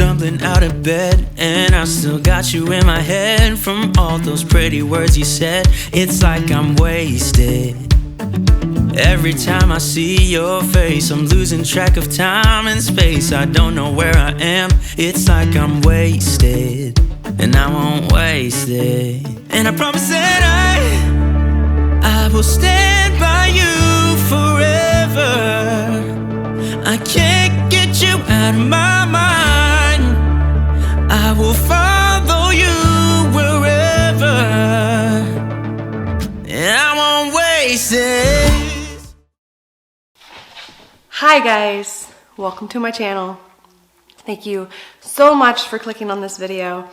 stumbling out of bed, and I still got you in my head from all those pretty words you said. It's like I'm wasted. Every time I see your face, I'm losing track of time and space. I don't know where I am. It's like I'm wasted, and I won't waste it. And I promise that I will stand by you forever. I can't get you out of my mind. I will follow you wherever, and I won't waste it. Hi guys, welcome to my channel. Thank you so much for clicking on this video.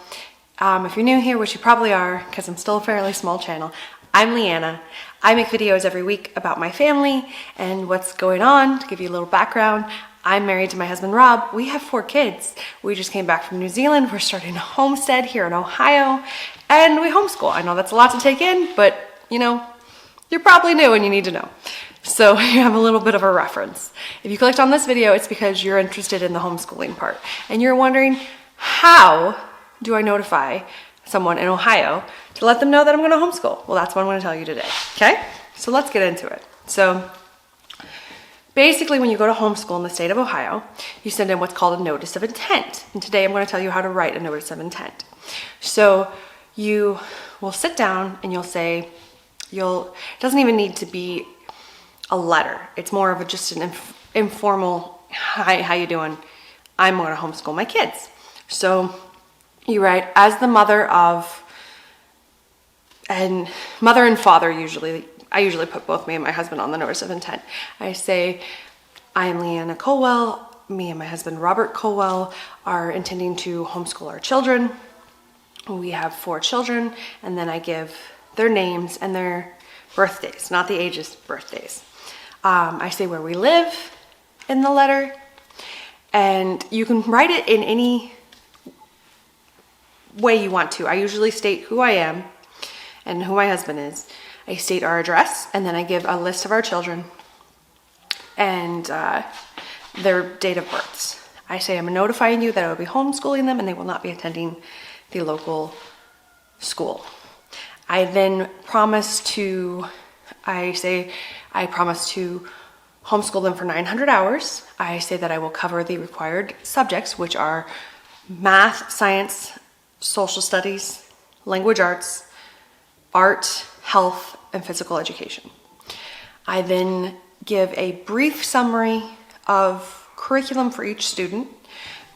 If you're new here, which you probably are because I'm still a fairly small channel, I'm Leanna. I make videos every week about my family and what's going on. To give you a little background, I'm married to my husband Rob. We have 4 kids. We just came back from New Zealand. We're starting a homestead here in Ohio, and we homeschool. I know that's a lot to take in, but you know, you're probably new and you need to know. So you have a little bit of a reference. If you clicked on this video, it's because you're interested in the homeschooling part. And you're wondering, how do I notify someone in Ohio to let them know that I'm gonna homeschool? Well, that's what I'm gonna tell you today, okay? So let's get into it. So basically, when you go to homeschool in the state of Ohio, you send in what's called a notice of intent. And today I'm gonna tell you how to write a notice of intent. So you will sit down and you'll say, it doesn't even need to be a letter. It's more of just an informal, hi, how you doing? I'm going to homeschool my kids. So you write, as the mother and father usually, I usually put both me and my husband on the notice of intent. I say, I am Leanna Colwell. Me and my husband Robert Colwell are intending to homeschool our children. We have 4 children, and then I give their names and their birthdays, not the ages, birthdays. I say where we live in the letter, and you can write it in any way you want to. I usually state who I am and who my husband is. I state our address, and then I give a list of our children and their date of births. I say I'm notifying you that I will be homeschooling them and they will not be attending the local school. I then promise to homeschool them for 900 hours. I say that I will cover the required subjects, which are math, science, social studies, language arts, art, health, and physical education. I then give a brief summary of curriculum for each student,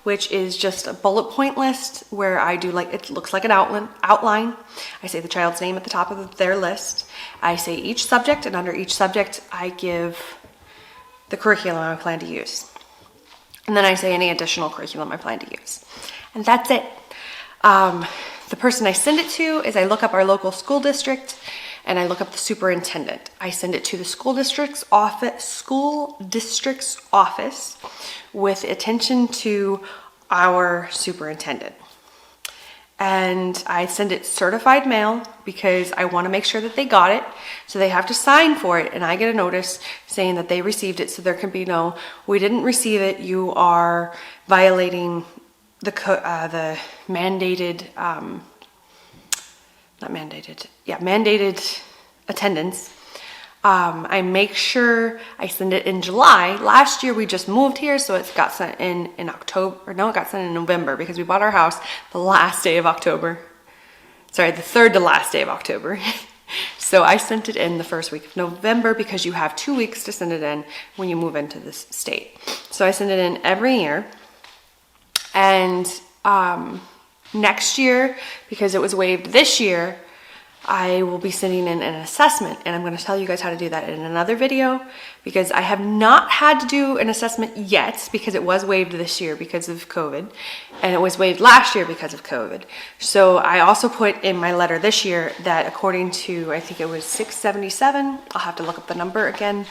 which is just a bullet point list where I do it looks like an outline. I say the child's name at the top of their list. I say each subject, and under each subject, I give the curriculum I plan to use. And then I say any additional curriculum I plan to use. And that's it. The person I send it to is I look up our local school district and I look up the superintendent. I send it to the school district's office with attention to our superintendent. And I send it certified mail because I want to make sure that they got it. So they have to sign for it, and I get a notice saying that they received it, so there can be no, we didn't receive it, you are violating the mandated, mandated attendance. I make sure I send it in July. Last year we just moved here, so it got sent in October, or no, it got sent in November because we bought our house the last day of October. Sorry, the third to last day of October. So I sent it in the first week of November because you have 2 weeks to send it in when you move into this state. So I send it in every year. And next year, because it was waived this year, I will be sending in an assessment, and I'm going to tell you guys how to do that in another video because I have not had to do an assessment yet because it was waived this year because of COVID, and it was waived last year because of COVID. So I also put in my letter this year that according to, I think it was 677, I'll have to look up the number again.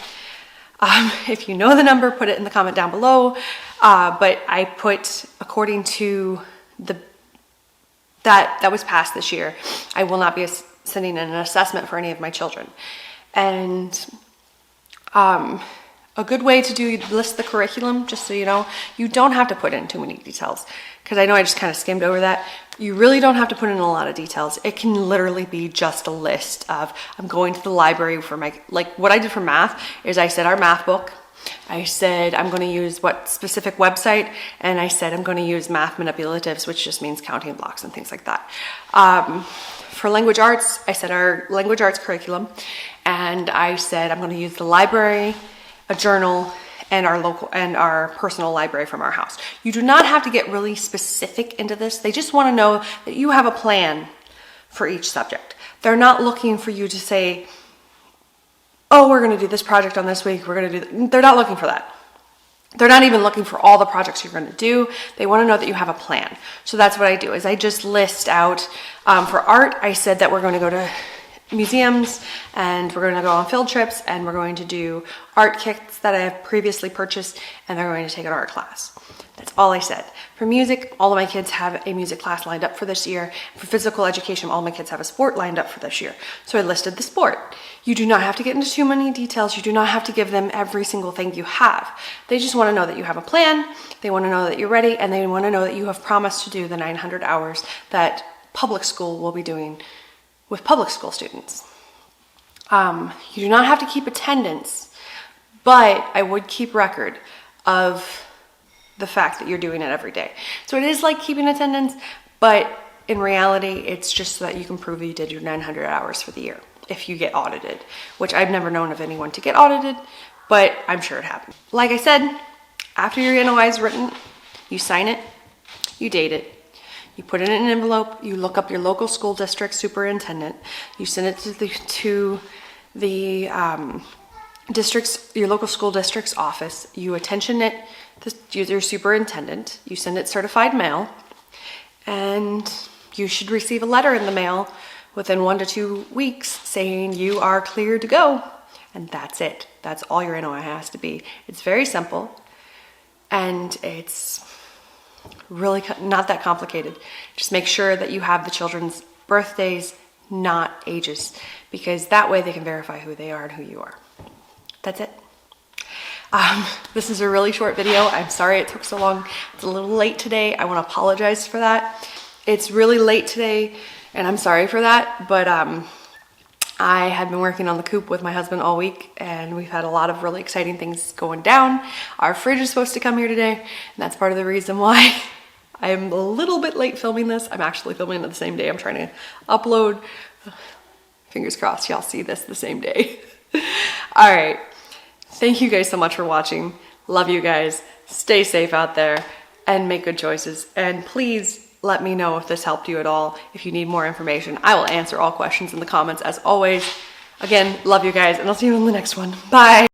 If you know the number, put it in the comment down below. But I put according to that was passed this year, I will not be sending in an assessment for any of my children. And a good way to list the curriculum, just so you know, you don't have to put in too many details, because I know I just kind of skimmed over that. You really don't have to put in a lot of details. It can literally be just a list of, I'm going to the library for my, like what I did for math is I said our math book, I said I'm going to use what specific website, and I said I'm going to use math manipulatives, which just means counting blocks and things like that. For language arts, I said our language arts curriculum, and I said I'm going to use the library, a journal, and our personal library from our house. You do not have to get really specific into this. They just want to know that you have a plan for each subject. They're not looking for you to say, oh, we're going to do this project on this week. We're going to do. They're not looking for that. They're not even looking for all the projects you're going to do. They want to know that you have a plan. So that's what I do, is I just list out, for art, I said that we're going to go to museums, and we're going to go on field trips, and we're going to do art kits that I have previously purchased, and they're going to take an art class. That's all I said. For music, all of my kids have a music class lined up for this year. For physical education, all my kids have a sport lined up for this year. So I listed the sport. You do not have to get into too many details. You do not have to give them every single thing you have. They just want to know that you have a plan. They want to know that you're ready, and they want to know that you have promised to do the 900 hours that public school will be doing with public school students. You do not have to keep attendance, but I would keep record of the fact that you're doing it every day. So it is like keeping attendance, but in reality, it's just so that you can prove that you did your 900 hours for the year if you get audited, which I've never known of anyone to get audited, but I'm sure it happened. Like I said, after your NOI is written, you sign it, you date it, you put it in an envelope, you look up your local school district superintendent, you send it to the your local school district's office, you attention it to your superintendent, you send it certified mail, and you should receive a letter in the mail within 1 to 2 weeks saying you are cleared to go. And that's it. That's all your NOI has to be. It's very simple, and it's really not that complicated. Just make sure that you have the children's birthdays, not ages, because that way they can verify who they are and who you are. That's it. This is a really short video. I'm sorry it took so long. It's a little late today. I want to apologize for that. It's really late today, and I'm sorry for that, but I have been working on the coop with my husband all week, and we've had a lot of really exciting things going down. Our fridge is supposed to come here today, and that's part of the reason why I'm a little bit late filming this. I'm actually filming it the same day I'm trying to upload. Fingers crossed y'all see this the same day. All right. Thank you guys so much for watching. Love you guys. Stay safe out there and make good choices. And please let me know if this helped you at all. If you need more information, I will answer all questions in the comments as always. Again, love you guys, and I'll see you in the next one. Bye.